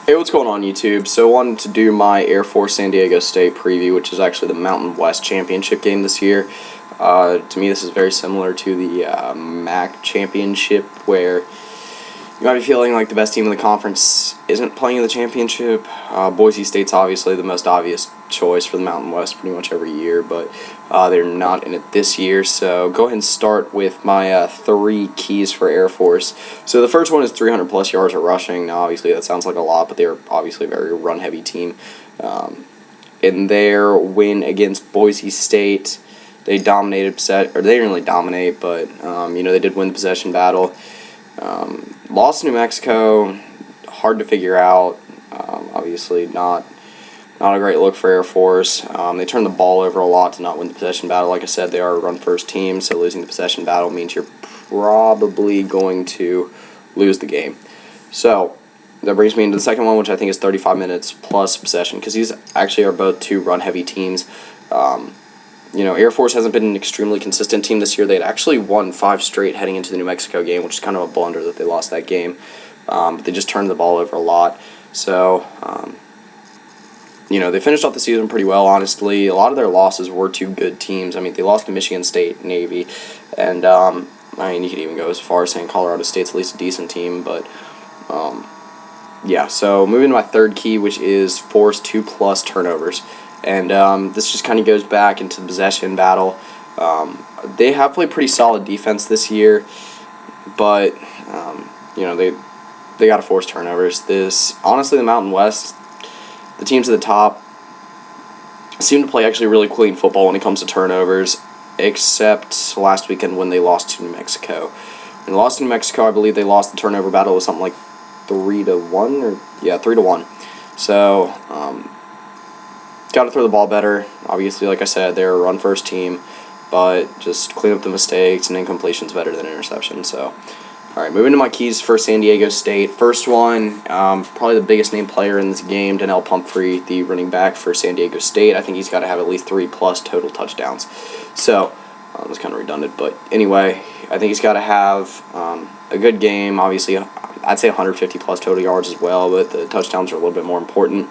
Hey, what's going on YouTube? So I wanted to do my Air Force San Diego State preview, which is actually the Mountain West Championship game this year. To me, this is very similar to the MAC Championship, where you might be feeling like the best team in the conference isn't playing in the championship. Boise State's obviously the most obvious choice for the Mountain West pretty much every year, but they're not in it this year. So go ahead and start with my 3 keys for Air Force. So the first one is 300 plus yards of rushing. Now obviously that sounds like a lot, but they're obviously a very run heavy team. In their win against Boise State, they dominated, or they didn't really dominate, but they did win the possession battle. Lost to New Mexico, hard to figure out. Obviously not a great look for Air Force. They turned the ball over a lot to not win the possession battle. Like I said, they are a run-first team, so losing the possession battle means you're probably going to lose the game. So that brings me into the second one, which I think is 35 minutes plus possession, because these actually are both 2 run-heavy teams. Air Force hasn't been an extremely consistent team this year. They had actually won 5 straight heading into the New Mexico game, which is kind of a blunder that they lost that game. But they just turned the ball over a lot. So, they finished off the season pretty well, honestly. A lot of their losses were to good teams. I mean, they lost to Michigan State, Navy, and, you could even go as far as saying Colorado State's at least a decent team, but, so moving to my third key, which is force 2+ turnovers. And this just kind of goes back into the possession battle. They have played pretty solid defense this year, but they got to force turnovers. Honestly, the Mountain West, the teams at the top seem to play actually really clean football when it comes to turnovers, except last weekend when they lost to New Mexico. When they lost to New Mexico, I believe they lost the turnover battle with something like 3-1 3-1. So. Got to throw the ball better. Obviously, like I said, they're a run-first team, but just clean up the mistakes, and incompletion's better than interception. So, all right, moving to my keys for San Diego State. First one, probably the biggest name player in this game, Donnell Pumphrey, the running back for San Diego State. I think he's got to have at least 3+ total touchdowns. So, that's kind of redundant, but anyway, I think he's got to have a good game. Obviously, I'd say 150+ total yards as well, but the touchdowns are a little bit more important.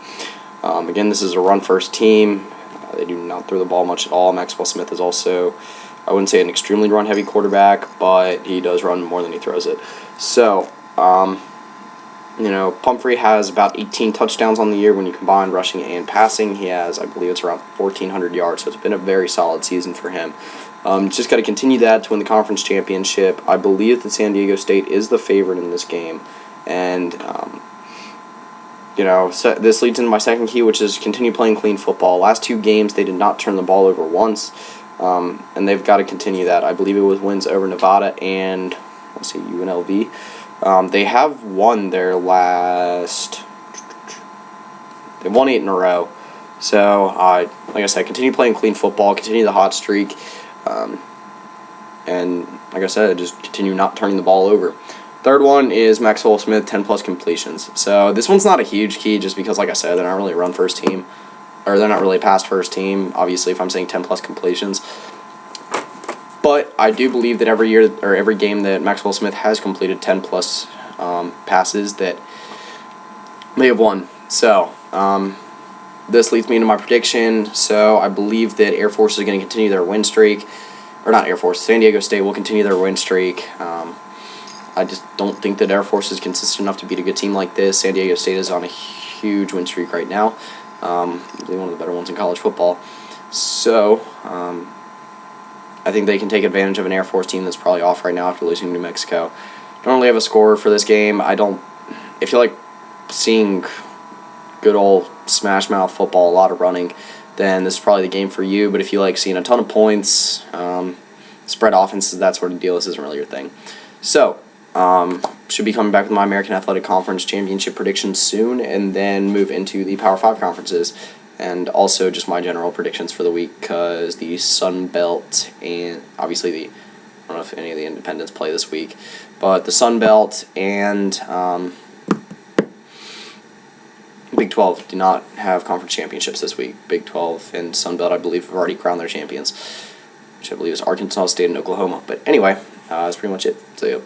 Again, this is a run-first team. They do not throw the ball much at all. Maxwell Smith is also, I wouldn't say an extremely run-heavy quarterback, but he does run more than he throws it. So, Pumphrey has about 18 touchdowns on the year when you combine rushing and passing. He has, I believe it's around 1,400 yards, so it's been a very solid season for him. Just got to continue that to win the conference championship. I believe that San Diego State is the favorite in this game, and this leads into my second key, which is continue playing clean football. Last 2 games, they did not turn the ball over once, and they've got to continue that. I believe it was wins over Nevada and, UNLV. They have won their last... They've won 8 in a row. So, like I said, continue playing clean football, continue the hot streak, and, like I said, just continue not turning the ball over. Third one is Maxwell Smith, 10+ completions. So this one's not a huge key just because, like I said, they're not really a run-first team. Or they're not really a pass-first team, obviously, if I'm saying 10+ completions. But I do believe that every year, or every game that Maxwell Smith has completed 10+ passes, that they have won. So this leads me into my prediction. So I believe that Air Force is going to continue their win streak. Or not Air Force, San Diego State will continue their win streak. I just don't think that Air Force is consistent enough to beat a good team like this. San Diego State is on a huge win streak right now. Really one of the better ones in college football. So, I think they can take advantage of an Air Force team that's probably off right now after losing to New Mexico. Don't really have a score for this game. If you like seeing good old smash mouth football, a lot of running, then this is probably the game for you. But if you like seeing a ton of points, spread offenses, that sort of deal, this isn't really your thing. So, should be coming back with my American Athletic Conference Championship predictions soon, and then move into the Power 5 conferences, and also just my general predictions for the week, because the Sun Belt and obviously I don't know if any of the independents play this week, but the Sun Belt and Big 12 do not have conference championships this week. Big 12 and Sun Belt, I believe, have already crowned their champions, which I believe is Arkansas State and Oklahoma. But anyway, that's pretty much it. See you.